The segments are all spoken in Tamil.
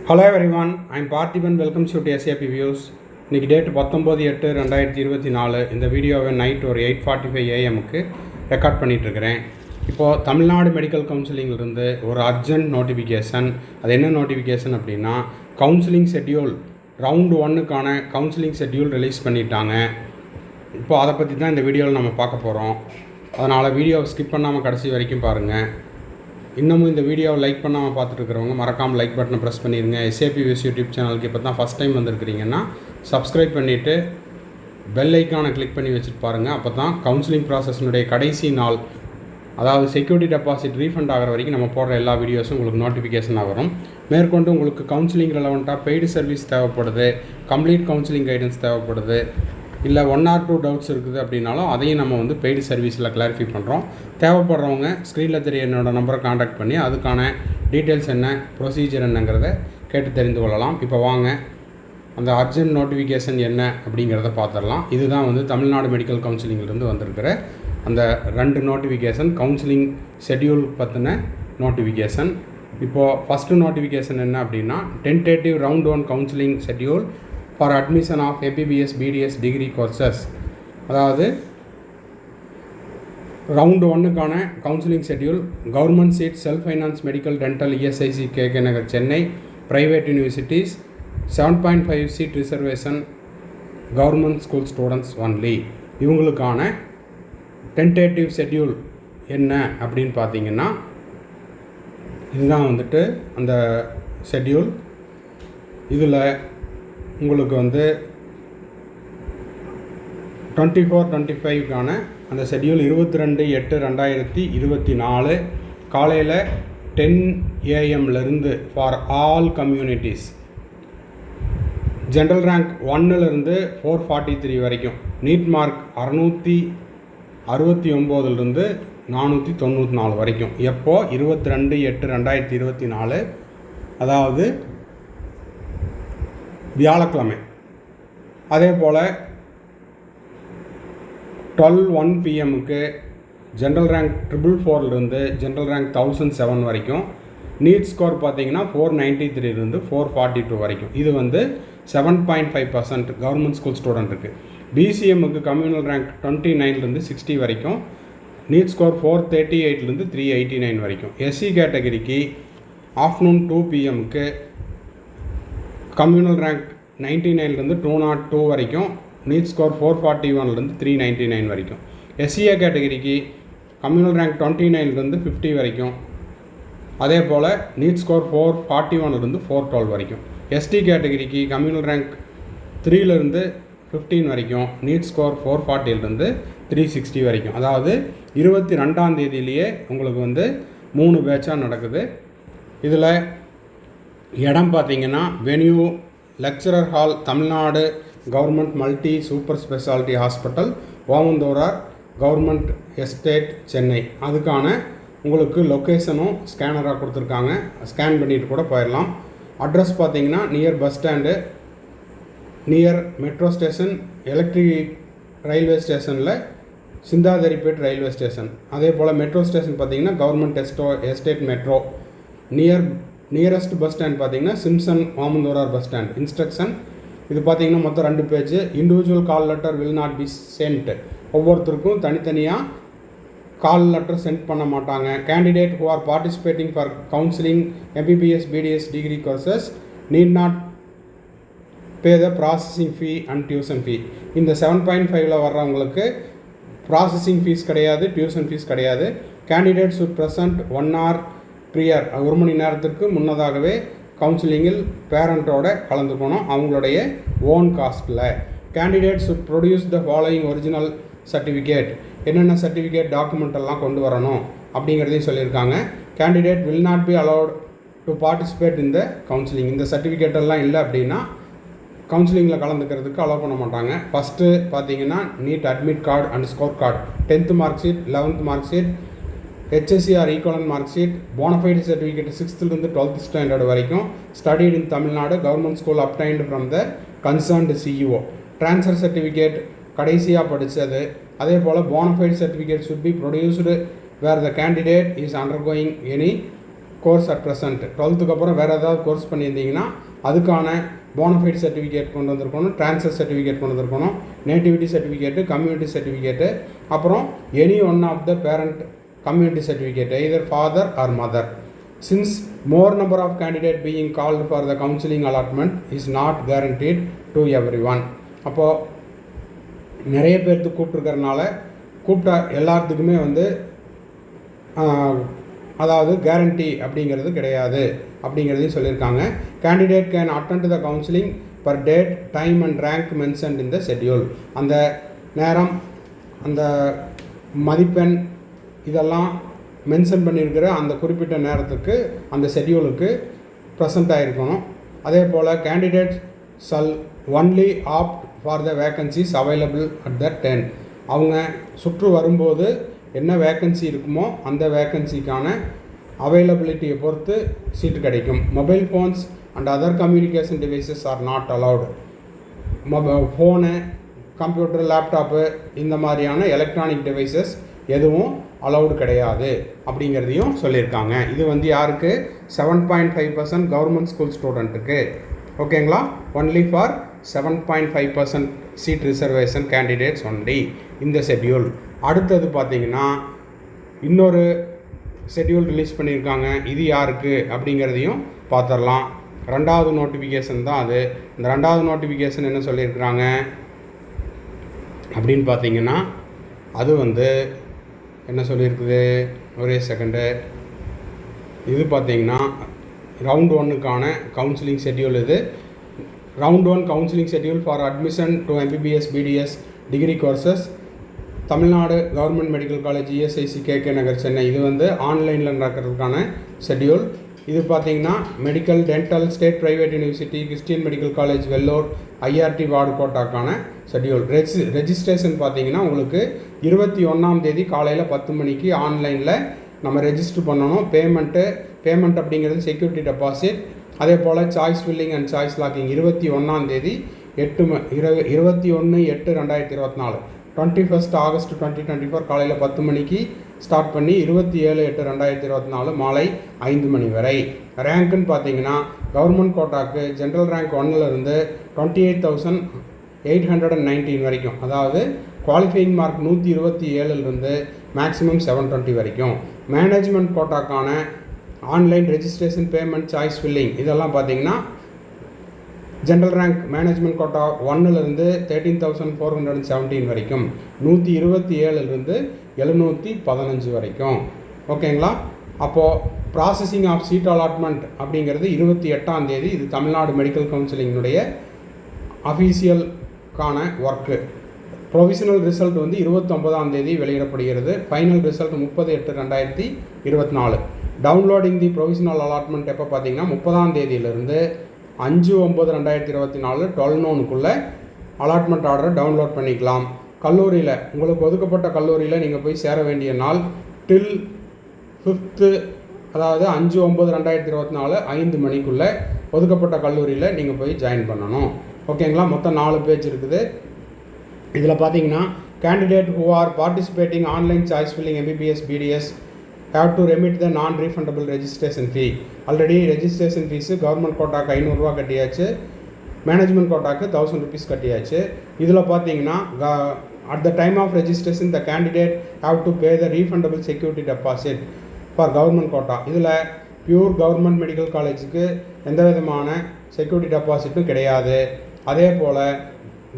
Hello everyone, I am Parthiban. Welcome to SAP Views. இன்றைக்கி டேட் 19/8/2024. இந்த வீடியோவை நைட் ஒரு 8:45 AM ரெக்கார்ட் பண்ணிகிட்ருக்கிறேன். இப்போது தமிழ்நாடு மெடிக்கல் கவுன்சிலிங்கிலிருந்து ஒரு அர்ஜென்ட் நோட்டிஃபிகேஷன். அது என்ன நோட்டிஃபிகேஷன் அப்படின்னா, கவுன்சிலிங் ஷெட்யூல் ரவுண்ட் 1க்கான கவுன்சிலிங் ஷெட்யூல் ரிலீஸ் பண்ணிட்டாங்க. இப்போது அதை பற்றி தான் இந்த வீடியோவில் நம்ம பார்க்க போகிறோம். அதனால் வீடியோவை ஸ்கிப் பண்ணாமல் கடைசி வரைக்கும் பாருங்கள். இன்னமும் இந்த வீடியோவை லைக் பண்ணாமல் பார்த்துட்டு இருக்கிறவங்க மறக்காமல் லைக் பட்டனை ப்ரெஸ் பண்ணிடுங்க. SAP Views யூடியூப் சேனலுக்கு இப்போ தான் ஃபஸ்ட் டைம் வந்திருக்கிறீங்கன்னா சப்ஸ்கிரைப் பண்ணிவிட்டு பெல் ஐக்கானை கிளிக் பண்ணி வச்சுட்டு பாருங்கள். அப்போ தான் கவுன்சிலிங் ப்ராசஸ்னுடைய கடைசி நாள், அதாவது செக்யூரிட்டி டெபாசிட் ரீஃபண்ட் ஆகிற வரைக்கும் நம்ம போடுற எல்லா வீடியோஸும் உங்களுக்கு நோட்டிஃபிகேஷனாக வரும். மேற்கொண்டு உங்களுக்கு கவுன்சிலிங் ரெலவெண்ட்டாக பெய்டு சர்வீஸ் தேவைப்படுது, கம்ப்ளீட் கவுன்சிலிங் கைடன்ஸ் தேவைப்படுது, இல்லை 1 or 2 டவுட்ஸ் இருக்குது அப்படின்னாலும் அதையும் நம்ம பெய்டு சர்வீஸில் கிளாரிஃபை பண்ணுறோம். தேவைப்படுறவங்க ஸ்க்ரீனில் தெரிய என்னோடய நம்பரை காண்டாக்ட் பண்ணி அதுக்கான டீட்டெயில்ஸ் என்ன, ப்ரொசீஜர் என்னங்கிறத கேட்டு தெரிந்து கொள்ளலாம். இப்போ வாங்க அந்த அர்ஜென்ட் நோட்டிஃபிகேஷன் என்ன அப்படிங்கிறத பார்த்துடலாம். இதுதான் தமிழ்நாடு மெடிக்கல் கவுன்சிலிங்கிலிருந்து வந்திருக்கிற அந்த 2 நோட்டிஃபிகேஷன், கவுன்சிலிங் ஷெட்யூல் பற்றின நோட்டிஃபிகேஷன். இப்போது ஃபஸ்ட்டு நோட்டிஃபிகேஷன் என்ன அப்படின்னா, tentative round 1 counselling schedule for admission of MBBS BDS degree courses. அதாவது ரவுண்ட் 1க்கான counselling schedule government seat, self finance, medical, dental, ESIC, KK Nagar, Chennai, private universities, 7.5 seat reservation, government school students only. இவங்களுக்கான டென்டேட்டிவ் ஷெட்யூல் என்ன அப்படின்னு பார்த்தீங்கன்னா, இதுதான் அந்த ஷெட்யூல். இதில் உங்களுக்கு 24-25க்கான அந்த ஷெட்யூல் 22/8/2024 காலையில் 10 AM for all communities. General rank 1லேருந்து 443 வரைக்கும், நீட் மார்க் 669லேருந்து 494 வரைக்கும். எப்போது 22/8/2024, அதாவது வியாழக்கிழமை. அதே போல் 12:01 PM ஜென்ரல் ரேங்க் 444லேருந்து ஜென்ரல் ரேங்க் 1007 வரைக்கும். நீட் ஸ்கோர் பார்த்தீங்கன்னா 493லேருந்து 442 வரைக்கும். இது 7.5% கவர்மெண்ட் ஸ்கூல் ஸ்டூடெண்ட்டுக்கு. BCMக்கு கம்யூனல் ரேங்க் 29லேருந்து 60 வரைக்கும். நீட் ஸ்கோர் 438லேருந்து 389 வரைக்கும். SC கேட்டகரிக்கு ஆஃப்டர்நூன் 2 PM கம்யூனல் ரேங்க் 99லேருந்து 202 வரைக்கும். நீட் ஸ்கோர் 441லேருந்து 399 வரைக்கும். SCA கேட்டகரிக்கு கம்யூனல் ரேங்க் 29லேருந்து 50 வரைக்கும். அதே போல் நீட் ஸ்கோர் 441லேருந்து 412 வரைக்கும். ST கேட்டகரிக்கு கம்யூனல் ரேங்க் 3லேருந்து 15 வரைக்கும். நீட் ஸ்கோர் 440லேருந்து 360 வரைக்கும். அதாவது 22ஆம் தேதியிலேயே உங்களுக்கு 3 பேட்சாக நடக்குது. இதில் இடம் பார்த்திங்கன்னா, venue lecturer hall, Tamil Nadu government multi super speciality hospital, Omandurar government estate, Chennai. அதுக்கான உங்களுக்கு லொக்கேஷனும் ஸ்கேனராக கொடுத்துருக்காங்க. ஸ்கேன் பண்ணிட்டு கூட போயிடலாம். அட்ரஸ் பார்த்திங்கன்னா, near bus stand, near metro station, electric railway ஸ்டேஷனில் சிந்தாதிரிப்பேட் ரயில்வே ஸ்டேஷன். அதே போல் மெட்ரோ ஸ்டேஷன் பார்த்திங்கன்னா government estate metro. Nearest bus stand பார்த்திங்கன்னா Simpson Omandurar bus stand. Instruction இது பார்த்திங்கன்னா மொத்தம் 2 page. Individual call letter will not be sent. ஒவ்வொருத்தருக்கும் தனித்தனியாக கால் லெட்டர் சென்ட் பண்ண மாட்டாங்க. Candidate who are participating for counselling MBBS BDS degree courses need not pay the processing fee and tuition fee. இந்த 7.5ல் வர்றவங்களுக்கு ப்ராசஸிங் ஃபீஸ் கிடையாது, டியூஷன் ஃபீஸ் கிடையாது. Candidate should present 1 hour prior, 1 மணி நேரத்திற்கு முன்னதாகவே கவுன்சிலிங்கில் பேரண்ட்டோட கலந்துக்கணும், அவங்களுடைய ஓன் காஸ்ட்டில். Candidate should produce the following original certificate. என்னென்ன சர்டிஃபிகேட் டாக்குமெண்ட் எல்லாம் கொண்டு வரணும் அப்படிங்கிறதையும் சொல்லியிருக்காங்க. Candidate will not be allowed to participate இந்த கவுன்சிலிங். இந்த சர்டிஃபிகேட் எல்லாம் இல்லை அப்படின்னா கவுன்சிலிங்கில் கலந்துக்கிறதுக்கு அலோவ் பண்ண மாட்டாங்க. ஃபஸ்ட்டு பார்த்தீங்கன்னா NEET admit card and score card, 10th mark sheet, 11th mark sheet, HSC or equivalent mark sheet, bonafide certificate 6th-லேருந்து 12th standard வரைக்கும், studied in Tamil Nadu, government school obtained from the concerned CEO, transfer certificate கடைசியாக படித்தது. அதே போல் bonafide certificate should be produced where the candidate is undergoing any course at present. 12th அப்புறம் வேறு ஏதாவது கோர்ஸ் பண்ணியிருந்தீங்கன்னா அதுக்கான போனஃபைட் சர்டிஃபிகேட் கொண்டு வந்திருக்கணும், ட்ரான்ஸ்ஃபர் சர்டிஃபிகேட் கொண்டு வந்திருக்கணும், நேட்டிவிட்டி சர்டிஃபிகேட்டு, கம்யூனிட்டி சர்டிஃபிகேட்டு, அப்புறம் any one of the parent community certificate either father or mother. Since more number of candidates being called for the counseling allotment is not guaranteed to everyone. அப்போது நிறைய பேர்த்து கூப்பிட்ருக்கறனால கூப்பிட்டா எல்லாத்துக்குமே வந்து அதாவது கேரண்டி அப்படிங்கிறது கிடையாது அப்படிங்கிறதையும் சொல்லியிருக்காங்க. Candidate can attend to the counselling per date time and rank mentioned in the schedule. அந்த நேரம், அந்த மதிப்பெண் இதெல்லாம் மென்ஷன் பண்ணியிருக்கிற அந்த குறிப்பிட்ட நேரத்துக்கு அந்த ஷெட்யூலுக்கு ப்ரெசென்ட் ஆகிருக்கணும். அதே போல் candidate shall only opt for the vacancies available at the 10. அவங்க சுற்று வரும்போது என்ன வேக்கன்சி இருக்குமோ அந்த வேக்கன்சிக்கான அவைலபிலிட்டியை பொறுத்து சீட்டு கிடைக்கும். Mobile phones and other communication devices are not allowed. Phone, computer, laptop இந்த மாதிரியான எலக்ட்ரானிக் டிவைசஸ் எதுவும் அலவுடு கிடையாது அப்படிங்கிறதையும் சொல்லியிருக்காங்க. இது வந்து யாருக்கு? 7.5% கவர்மெண்ட் ஸ்கூல் ஸ்டூடெண்ட்டுக்கு. ஓகேங்களா? Only for 7.5% seat reservation candidates only இந்த ஷெட்யூல். அடுத்தது பார்த்திங்கன்னா இன்னொரு ஷெட்யூல் ரிலீஸ் பண்ணியிருக்காங்க. இது யாருக்கு அப்படிங்கிறதையும் பார்த்துடலாம். 2வது நோட்டிஃபிகேஷன் தான் அது. இந்த 2வது நோட்டிஃபிகேஷன் என்ன சொல்லியிருக்கிறாங்க அப்படின்னு பார்த்தீங்கன்னா அது வந்து என்ன சொல்லியிருக்குது, ஒரே செகண்டு. இது பார்த்திங்கன்னா ரவுண்ட் 1க்கான கவுன்சிலிங் ஷெட்யூல். இது round 1 counselling schedule for admission to MBBS BDS degree courses Tamil Nadu government medical college ESIC KK Nagar Chennai. இது வந்து ஆன்லைனில் நடக்கிறதுக்கான ஷெட்யூல். இது பார்த்திங்கன்னா medical, dental, state private university, Christian medical college Vellore, IRT ward கோட்டாக்கான ஷெட்யூல். ரெஜிஸ்ட்ரேஷன் பார்த்திங்கன்னா உங்களுக்கு 21ஆம் தேதி காலையில் 10 மணிக்கு ஆன்லைனில் நம்ம ரெஜிஸ்டர் பண்ணணும். பேமெண்ட் அப்படிங்கிறது செக்யூரிட்டி டெபாசிட். அதே போல் choice filling and choice locking 21ஆம் தேதி 21/8/2024 21 ஆகஸ்ட் 2024 காலையில் 10 மணிக்கு ஸ்டார்ட் பண்ணி 27/8/2024 மாலை 5 மணி வரை. ரேங்க்குன்னு பார்த்தீங்கன்னா கவர்மெண்ட் கோட்டாக்கு ஜென்ரல் ரேங்க் 1லேருந்து 28,819 வரைக்கும், அதாவது குவாலிஃபையிங் மார்க் 127லேருந்து மேக்ஸிமம் 720 வரைக்கும். மேனேஜ்மெண்ட் கோட்டாக்கான online registration, payment, choice filling இதெல்லாம் பார்த்தீங்கன்னா ஜென்ரல் ரேங்க் மேனேஜ்மெண்ட் கோட்டா 1லேருந்து 13,417 வரைக்கும், 127லேருந்து 715 வரைக்கும். ஓகேங்களா? அப்போது ப்ராசஸிங் ஆஃப் சீட் அலாட்மெண்ட் அப்படிங்கிறது 28ஆம் தேதி. இது தமிழ்நாடு மெடிக்கல் கவுன்சிலிங்கினுடைய அஃபீஷியல்கான ஒர்க்கு. ப்ரொவிஷனல் ரிசல்ட் வந்து 29ஆம் தேதி வெளியிடப்படுகிறது. Final result 30/8/2024. Downloading the provisional allotment எப்போ பார்த்தீங்கன்னா 30ஆம் தேதியிலிருந்து 5/9/2024 12 noonக்குள்ளே அலாட்மெண்ட் ஆர்டரை டவுன்லோட் பண்ணிக்கலாம். கல்லூரியில் உங்களுக்கு ஒதுக்கப்பட்ட கல்லூரியில் நீங்கள் போய் சேர வேண்டிய நாள் டில் 5th, அதாவது 5/9/2024 5 மணிக்குள்ளே ஒதுக்கப்பட்ட கல்லூரியில் நீங்கள் போய் ஜாயின் பண்ணணும். ஓகேங்களா? மொத்தம் 4 பேஜ் இருக்குது. இதில் பார்த்தீங்கன்னா candidate who are participating online choice filling MBBS BDS have to remit the non-refundable registration fee. Already registration fees government கோட்டாக்கு 500 ரூபா கட்டியாச்சு, மேனேஜ்மெண்ட் கோட்டாக்கு 1000 rupees கட்டியாச்சு. இதில் பார்த்தீங்கன்னா at the time of registration the candidate have to pay the refundable security deposit for government quota. இதில் பியூர் கவர்மெண்ட் மெடிக்கல் காலேஜுக்கு எந்த விதமான செக்யூரிட்டி டெபாசிட்டும் கிடையாது. அதே போல்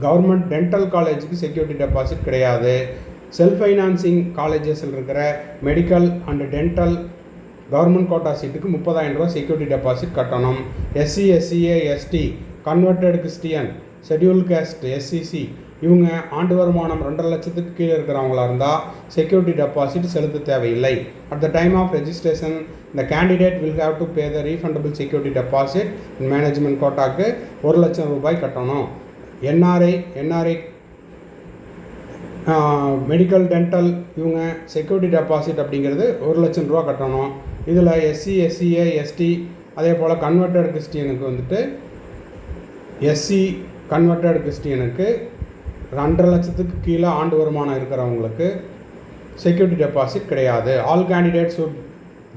கவர்மெண்ட் டென்டல் காலேஜுக்கு செக்யூரிட்டி டெபாசிட் கிடையாது. செல்ஃப் ஃபைனான்சிங் காலேஜஸில் இருக்கிற medical and dental government quota சீட்டுக்கு 30,000 ரூபா செக்யூரிட்டி டெபாசிட் கட்டணும். SC, SCA, ST, converted Christian, schedule caste, SCC இவங்க ஆண்டு வருமானம் 2.5 லட்சத்துக்கு கீழே இருக்கிறவங்களா இருந்தால் செக்யூரிட்டி டெபாசிட் செலுத்த தேவையில்லை. At the time of registration the candidate will have to pay the refundable security deposit. Management கோட்டாக்கு 1 லட்சம் ரூபாய் கட்டணும். என்ஆர்ஐ மெடிக்கல், டென்டல் இவங்க செக்யூரிட்டி டெபாசிட் அப்படிங்கிறது 1 லட்சம் ரூபா கட்டணும். இதில் எஸ்சி, எஸ்சிஏ, எஸ்டி அதே போல் கன்வெர்டட் கிறிஸ்டியனுக்கு வந்துட்டு எஸ்சி கன்வெர்டட் கிறிஸ்டியனுக்கு 2.5 லட்சத்துக்கு கீழே ஆண்டு வருமானம் இருக்கிறவங்களுக்கு செக்யூரிட்டி டெபாசிட் கிடையாது. All candidates would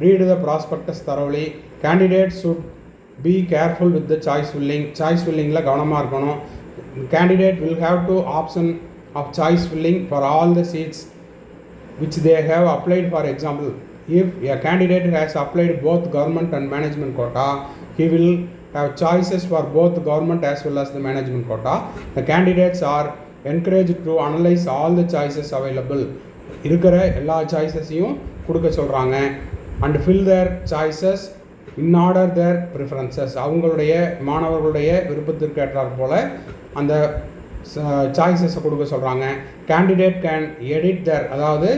read the prospectus thoroughly. Candidates should be careful with the choice filling. Choice filling la கவனமா இருக்கணும். Candidate will have to option of choice filling for all the seats which they have applied. For example, if a candidate has applied both government and management quota, he will have choices for both government as well as the management quota. The candidates are encouraged to analyze all the choices available. இருக்கிற எல்லா சாய்ஸஸையும் கொடுக்க சொல்கிறாங்க. and fill their choices in order their preferences. அவங்களுடைய மாணவர்களுடைய விருப்பத்திற்கு ஏற்றாற் போல் அந்த சாய்ஸஸை கொடுக்க சொல்கிறாங்க. கேண்டிடேட் கேன் எடிட் தேர், அதாவது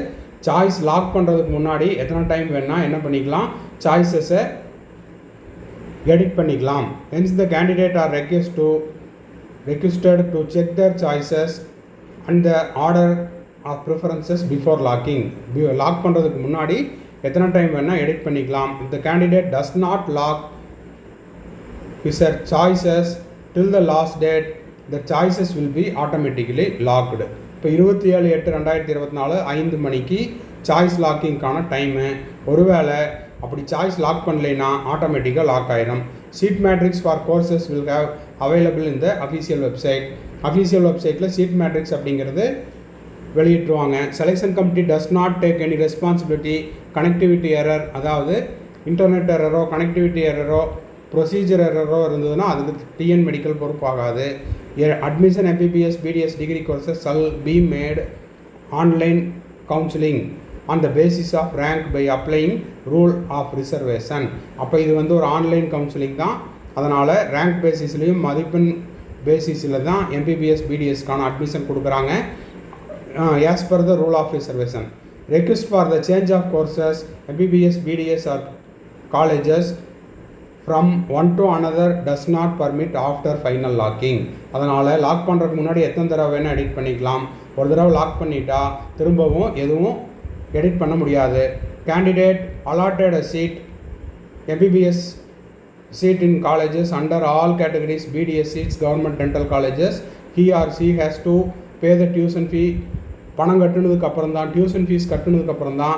சாய்ஸ் லாக் பண்ணுறதுக்கு முன்னாடி எத்தனை டைம் வேணால் என்ன பண்ணிக்கலாம், சாய்ஸஸை எடிட் பண்ணிக்கலாம். Hence the candidate R requested to check their choices and the order of preferences before locking. Lock பண்ணுறதுக்கு முன்னாடி எத்தனை டைம் வேணால் எடிட் பண்ணிக்கலாம். if the candidate does not lock his choices till the last date, the choices will be automatically locked. இப்போ 27/8/2024 5 மணிக்கு சாய்ஸ் லாக்கிங்கான டைமு. ஒருவேளை அப்படி சாய்ஸ் லாக் பண்ணலைன்னா ஆட்டோமேட்டிக்காக லாக் ஆகிடும். Seat matrix for courses will have available இந்த அஃபீஷியல் வெப்சைட். அஃபீஷியல் வெப்சைட்டில் சீட் மேட்ரிக்ஸ் அப்படிங்கிறது வெளியிட்டுருவாங்க. Selection committee does not take any responsibility. Connectivity error, அதாவது இன்டர்நெட் எரரோ கனெக்டிவிட்டி எரரோ ப்ரொசீஜர் எரரோ இருந்ததுன்னா அதுக்கு டிஎன் மெடிக்கல் பொறுப்பாகாது. Admission MBBS BDS degree courses shall be made online counselling on the basis of rank by applying rule of reservation. அப்போ இது வந்து ஒரு ஆன்லைன் கவுன்சிலிங் தான். அதனால் ரேங்க் பேசிஸ்லேயும் மதிப்பெண் பேசிஸில் தான் MBBS BDSக்கான அட்மிஷன் கொடுக்குறாங்க. as per the rule of reservation. Request for the change of courses MBBS BDS or colleges from one to another does not permit after final locking. அதனால் லாக் பண்ணுறதுக்கு முன்னாடி எத்தனை தடவை வேணால் எடிட் பண்ணிக்கலாம். ஒரு தடவை லாக் பண்ணிட்டா திரும்பவும் எதுவும் எடிட் பண்ண முடியாது. Candidate allotted a seat MBBS seat in colleges under all categories BDS seats government dental colleges. He or she has to pay the tuition fee. பணம் கட்டுனதுக்கப்புறம் தான், டியூஷன் ஃபீஸ் கட்டுனதுக்கப்புறம் தான்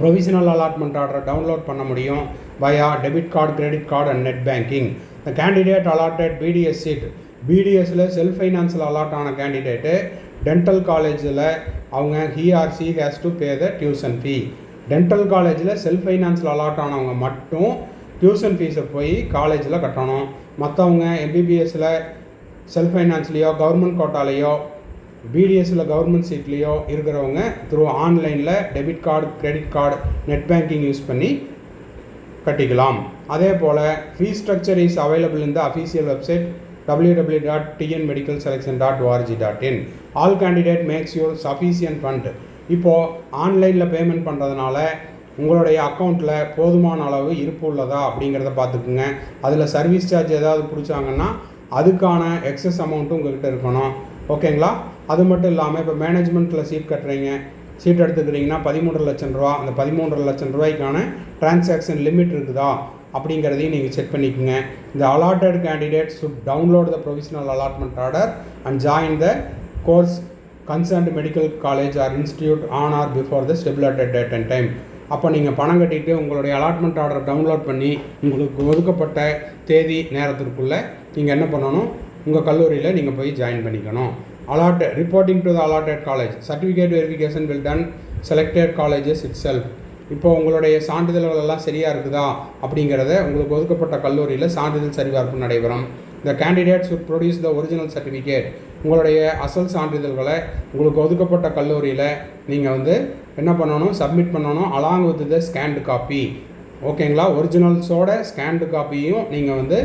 ப்ரொவிஷனல் அலாட்மெண்ட் ஆர்டரை டவுன்லோட் பண்ண முடியும் via debit card, credit card and net banking. The candidate allotted BDS seat, BDSல செல்ஃப் ஃபைனான்ஸில் அலாட் ஆன கேண்டிடேட்டு டென்டல் காலேஜில் அவங்க he or she has to pay the tuition fee. Dental காலேஜில் செல்ஃப் ஃபைனான்ஸில் அலாட் ஆனவங்க மட்டும் டியூஷன் ஃபீஸை போய் காலேஜில் கட்டணும். மற்றவங்க MBBSல செல்ஃப் ஃபைனான்ஸ்லேயோ கவர்மெண்ட் கோட்டாலேயோ BDSல கவர்மெண்ட் சீட்லேயோ இருக்கிறவங்க த்ரூ ஆன்லைனில் debit card, credit card, net banking use பண்ணி கட்டிக்கலாம். அதே போல் ஃபீ structure is available in the official website www.tnmedicalselection.org.in. All candidate makes your sufficient fund. இப்போது ஆன்லைனில் பேமெண்ட் பண்ணுறதுனால உங்களுடைய அக்கௌண்ட்டில் போதுமான அளவு இருப்பு உள்ளதா அப்படிங்கிறத பார்த்துக்குங்க. அதில் சர்வீஸ் சார்ஜ் ஏதாவது பிடிச்சாங்கன்னா அதுக்கான எக்ஸஸ் அமௌண்ட்டும் உங்கள்கிட்ட இருக்கணும். ஓகேங்களா? அது மட்டும் இல்லாமல் இப்போ மேனேஜ்மெண்ட்டில் சீட் கட்டுறீங்க, சீட் எடுத்துக்கிறீங்கன்னா 13.5 லட்சம் ரூபா. அந்த 13.5 லட்சம் ரூபாய்க்கான டிரான்சாக்ஷன் லிமிட் இருக்குதா அப்படிங்கிறதையும் நீங்கள் செக் பண்ணிக்கோங்க. இந்த allotted candidates should download the provisional allotment order and join the course concerned medical college or institute on or before the stipulated date and time. அப்போ நீங்கள் பணம் கட்டிட்டு உங்களுடைய அலாட்மெண்ட் ஆர்டரை டவுன்லோட் பண்ணி உங்களுக்கு ஒதுக்கப்பட்ட தேதி நேரத்திற்குள்ளே நீங்கள் என்ன பண்ணணும், உங்கள் கல்லூரியில் நீங்கள் போய் ஜாயின் பண்ணிக்கணும். Reporting to the allotted college certificate verification will done selected colleges itself. இப்போ உங்களுடைய சான்றிதழ்கள் எல்லாம் சரியாக இருக்குதா அப்படிங்கிறத உங்களுக்கு ஒதுக்கப்பட்ட கல்லூரியில் சான்றிதழ் சரிபார்ப்பு நடைபெறும். The candidate should produce the original certificate. உங்களுடைய அசல் சான்றிதழ்களை உங்களுக்கு ஒதுக்கப்பட்ட கல்லூரியில் நீங்கள் வந்து என்ன பண்ணணும், சப்மிட் பண்ணணும் along with the scanned copy. ஓகேங்களா? ஒரிஜினல்ஸோட ஸ்கேன்டு காப்பியும் நீங்கள் வந்து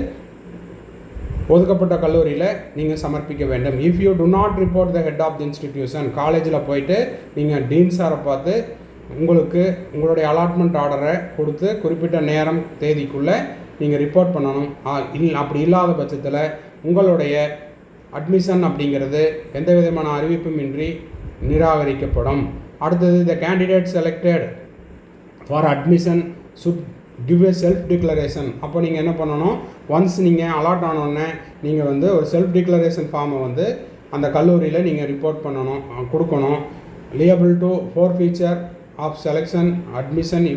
ஒதுக்கப்பட்ட கல்லூரியில் நீங்கள் சமர்ப்பிக்க வேண்டும். If you do not report the head of the institution, காலேஜில் போயிட்டு நீங்கள் டீன் சாரை பார்த்து உங்களுக்கு உங்களுடைய அலாட்மெண்ட் ஆர்டரை கொடுத்து குறிப்பிட்ட நேரம் தேதிக்குள்ளே நீங்கள் ரிப்போர்ட் பண்ணணும். அப்படி இல்லாத பட்சத்தில் உங்களுடைய அட்மிஷன் அப்படிங்கிறது எந்த விதமான அறிவிப்பும் இன்றி நிராகரிக்கப்படும். அடுத்தது the candidate selected for admission should give a self declaration. அப்போ நீங்கள் என்ன பண்ணணும், ஒன்ஸ் நீங்கள் அலாட் ஆனோடனே நீங்கள் வந்து ஒரு செல்ஃப் டிக்ளரேஷன் ஃபார்மை வந்து அந்த கல்லூரியில் நீங்கள் ரிப்போர்ட் பண்ணணும், கொடுக்கணும். Liable to forfeiture of selection admission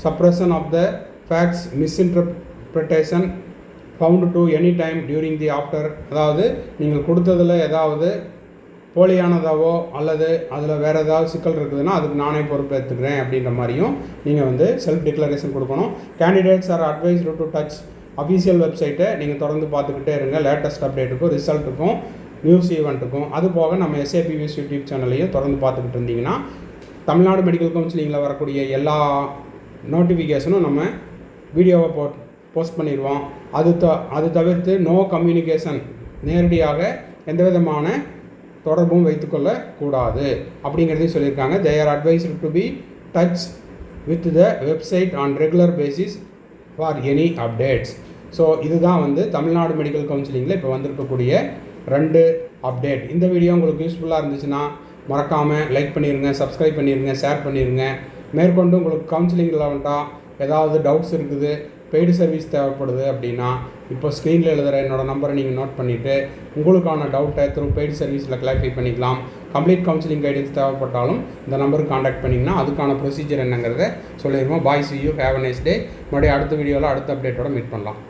suppression of the facts, misinterpretation found to any time during the after. அதாவது நீங்கள் கொடுத்ததில் ஏதாவது போலியானதாவோ அல்லது அதில் வேறு ஏதாவது சிக்கல் இருக்குதுன்னா அதுக்கு நானே பொறுப்பேற்றுக்கிறேன் அப்படின்ற மாதிரியும் நீங்கள் வந்து செல்ஃப் டிக்ளரேஷன் கொடுக்கணும். Candidates are advised to touch official வெப்சைட்டை நீங்கள் தொடர்ந்து பார்த்துக்கிட்டே இருங்க. லேட்டஸ்ட் அப்டேட்டுக்கும் ரிசல்ட்டுக்கும் நியூஸ் ஈவெண்ட்டுக்கும். அது போக நம்ம SAPVS யூடியூப் சேனலையும் தொடர்ந்து பார்த்துக்கிட்டு இருந்தீங்கன்னா தமிழ்நாடு மெடிக்கல் கவுன்சிலிங்கில் வரக்கூடிய எல்லா நோட்டிஃபிகேஷனும் நம்ம வீடியோவை போஸ்ட் பண்ணிடுவோம். அது தவிர்த்து நோ கம்யூனிகேஷன், நேரடியாக எந்த விதமான தொடர்பும் வைத்துக்கொள்ளக்கூடாது அப்படிங்கிறதையும் சொல்லியிருக்காங்க. They are advised to be touch with the website on regular basis for any updates. So இதுதான் வந்து தமிழ்நாடு மெடிக்கல் கவுன்சிலிங்கில் இப்போ வந்திருக்கக்கூடிய 2 அப்டேட். இந்த வீடியோ உங்களுக்கு யூஸ்ஃபுல்லாக இருந்துச்சுன்னா மறக்காமல் லைக் பண்ணிடுங்க, சப்ஸ்கிரைப் பண்ணிடுங்க, ஷேர் பண்ணிடுங்க. மேற்கொண்டு உங்களுக்கு கவுன்சிலிங் ரிலவெண்ட்டாக ஏதாவது டவுட்ஸ் இருக்குது, பெய்டு சர்வீஸ் தேவைப்படுது அப்படின்னா இப்போ ஸ்க்ரீனில் எழுதுகிற என்னோடய நம்பரை நீங்கள் நோட் பண்ணிவிட்டு உங்களுக்கான டவுட்டை பெய்டு சர்வீஸில் கிளாரிஃபை பண்ணிக்கலாம். கம்ப்ளீட் கவுன்சிலிங் கைடன்ஸ் தேவைப்பட்டாலும் இந்த நம்பருக்கு காண்டாக்ட் பண்ணிங்கன்னா அதுக்கான ப்ரொசீஜர் என்னங்கிறத சொல்லிடுவோம். பாய், see you, have a nice day. மறுபடியும் அடுத்த வீடியோவில் அடுத்த அப்டேட்டோட மீட் பண்ணலாம்.